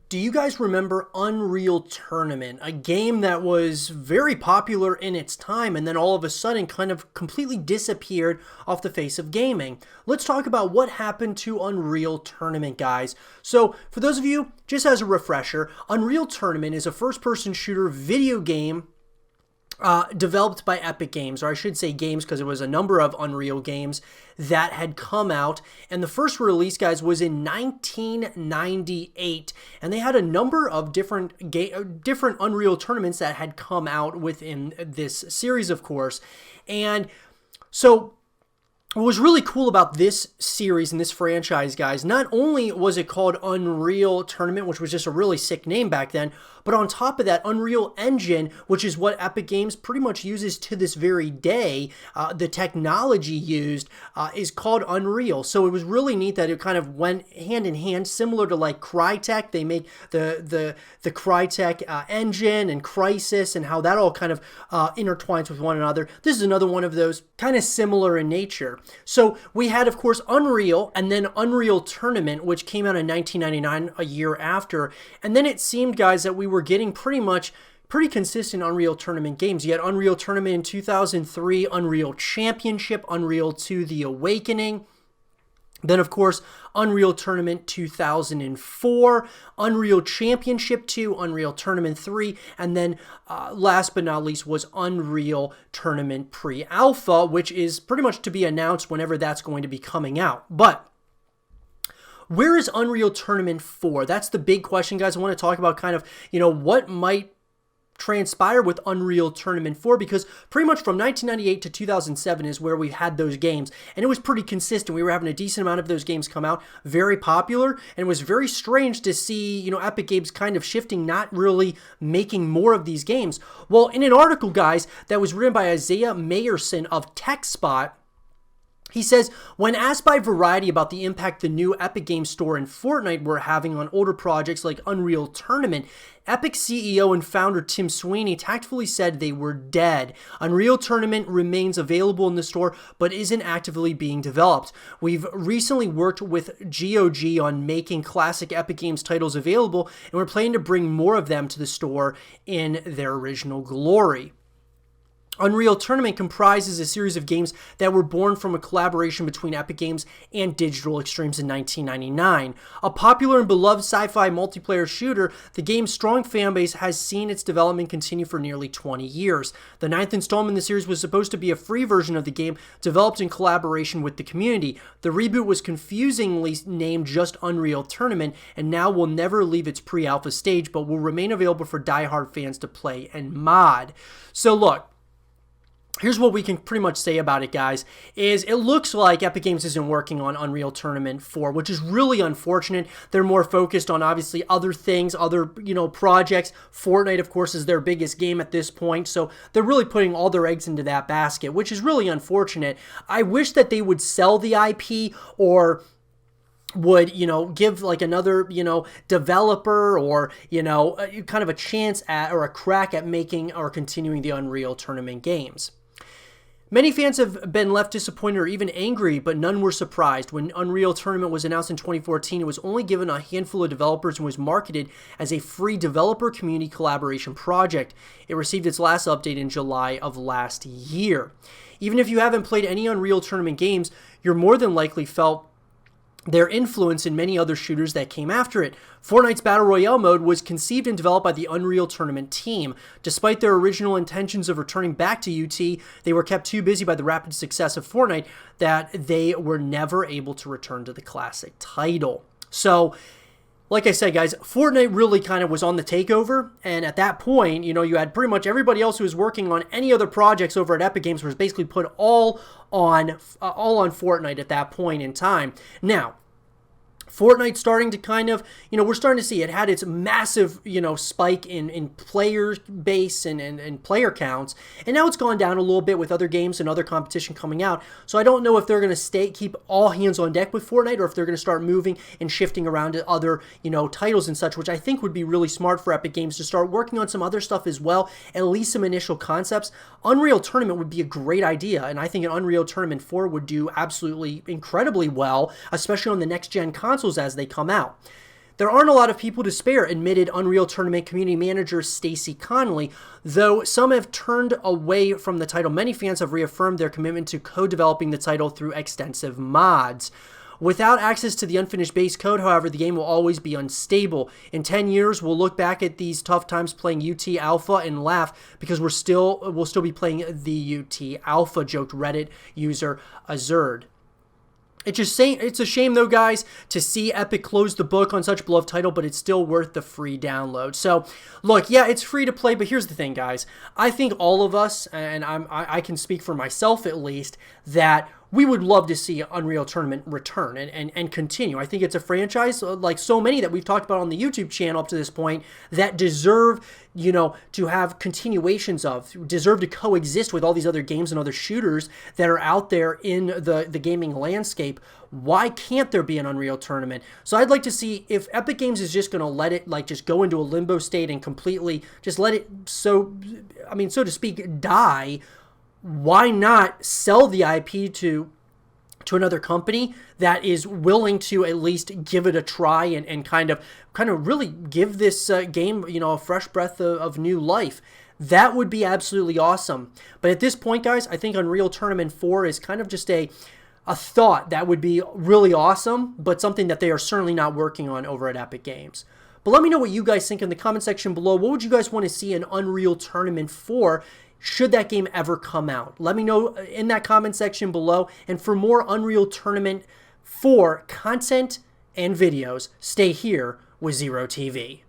Do you guys remember Unreal Tournament, a game that was very popular in its time and then all of a sudden kind of completely disappeared off the face of gaming? Let's talk about what happened to Unreal Tournament, guys. So, for those of you, just as a refresher, Unreal Tournament is a first-person shooter video game developed by Epic Games, or I should say games because it was a number of Unreal games that had come out. And the first release, guys, was in 1998. And they had a number of different Unreal tournaments that had come out within this series, of course. And so what was really cool about this series and this franchise, guys, not only was it called Unreal Tournament, which was just a really sick name back then, but on top of that, Unreal Engine, which is what Epic Games pretty much uses to this very day, the technology used is called Unreal. So it was really neat that it kind of went hand in hand, similar to like Crytek. They make the Crytek engine and Crysis and how that all kind of intertwines with one another. This is another one of those kind of similar in nature. So we had, of course, Unreal and then Unreal Tournament, which came out in 1999, a year after. And then it seemed, guys, that we were getting pretty consistent Unreal Tournament games. You had Unreal Tournament in 2003, Unreal Championship, Unreal 2 The Awakening. Then, of course, Unreal Tournament 2004, Unreal Championship 2, Unreal Tournament 3, and then last but not least was Unreal Tournament Pre-Alpha, which is pretty much to be announced whenever that's going to be coming out. But where is Unreal Tournament 4? That's the big question, guys. I want to talk about kind of, what might transpire with Unreal Tournament 4, because pretty much from 1998 to 2007 is where we had those games, and it was pretty consistent. We were having a decent amount of those games come out, very popular, and it was very strange to see, Epic Games kind of shifting, not really making more of these games. Well, in an article, guys, that was written by Isaiah Mayerson of TechSpot, he says, when asked by Variety about the impact the new Epic Games Store and Fortnite were having on older projects like Unreal Tournament, Epic CEO and founder Tim Sweeney tactfully said they were dead. Unreal Tournament remains available in the store, but isn't actively being developed. We've recently worked with GOG on making classic Epic Games titles available, and we're planning to bring more of them to the store in their original glory. Unreal Tournament comprises a series of games that were born from a collaboration between Epic Games and Digital Extremes in 1999. A popular and beloved sci-fi multiplayer shooter, the game's strong fanbase has seen its development continue for nearly 20 years. The ninth installment in the series was supposed to be a free version of the game, developed in collaboration with the community. The reboot was confusingly named just Unreal Tournament, and now will never leave its pre-alpha stage, but will remain available for die-hard fans to play and mod. So look, here's what we can pretty much say about it, guys, is it looks like Epic Games isn't working on Unreal Tournament 4, which is really unfortunate. They're more focused on, obviously, other things, other, projects. Fortnite, of course, is their biggest game at this point, so they're really putting all their eggs into that basket, which is really unfortunate. I wish that they would sell the IP or would, give like another, developer or, kind of a chance at or a crack at making or continuing the Unreal Tournament games. Many fans have been left disappointed or even angry, but none were surprised. When Unreal Tournament was announced in 2014, it was only given a handful of developers and was marketed as a free developer community collaboration project. It received its last update in July of last year. Even if you haven't played any Unreal Tournament games, you're more than likely felt their influence in many other shooters that came after it. Fortnite's Battle Royale mode was conceived and developed by the Unreal Tournament team. Despite their original intentions of returning back to UT, they were kept too busy by the rapid success of Fortnite that they were never able to return to the classic title. So, like I said, guys, Fortnite really kind of was on the takeover, and at that point, you had pretty much everybody else who was working on any other projects over at Epic Games was basically put all on Fortnite at that point in time. Now, Fortnite starting to kind of, we're starting to see it had its massive, spike in player base and player counts. And now it's gone down a little bit with other games and other competition coming out. So I don't know if they're going to keep all hands on deck with Fortnite, or if they're going to start moving and shifting around to other, titles and such, which I think would be really smart for Epic Games to start working on some other stuff as well, at least some initial concepts. Unreal Tournament would be a great idea, and I think an Unreal Tournament 4 would do absolutely incredibly well, especially on the next-gen consoles as they come out. There aren't a lot of people to spare, admitted Unreal Tournament community manager Stacy Connolly. Though some have turned away from the title, many fans have reaffirmed their commitment to co-developing the title through extensive mods. Without access to the unfinished base code, however, the game will always be unstable. In 10 years, we'll look back at these tough times playing UT Alpha and laugh because we'll still be playing the UT Alpha, joked Reddit user Azurd. It's a shame though, guys, to see Epic close the book on such a beloved title, but it's still worth the free download. So, look, yeah, it's free to play, but here's the thing, guys. I think all of us, and I can speak for myself at least, that we would love to see Unreal Tournament return and continue. I think it's a franchise, like so many that we've talked about on the YouTube channel up to this point, that deserve, you know, to have continuations of, deserve to coexist with all these other games and other shooters that are out there in the gaming landscape. Why can't there be an Unreal Tournament? So I'd like to see if Epic Games is just going to let it, like, just go into a limbo state and completely just let it, so to speak, die. Why not sell the IP to another company that is willing to at least give it a try and kind of really give this game, you know, a fresh breath of new life? That would be absolutely awesome. But at this point, guys, I think Unreal Tournament 4 is kind of just a thought that would be really awesome, but something that they are certainly not working on over at Epic Games. But let me know what you guys think in the comment section below. What would you guys want to see in Unreal Tournament 4? Should that game ever come out? Let me know in that comment section below. And for more Unreal Tournament 4 content and videos, stay here with Zero TV.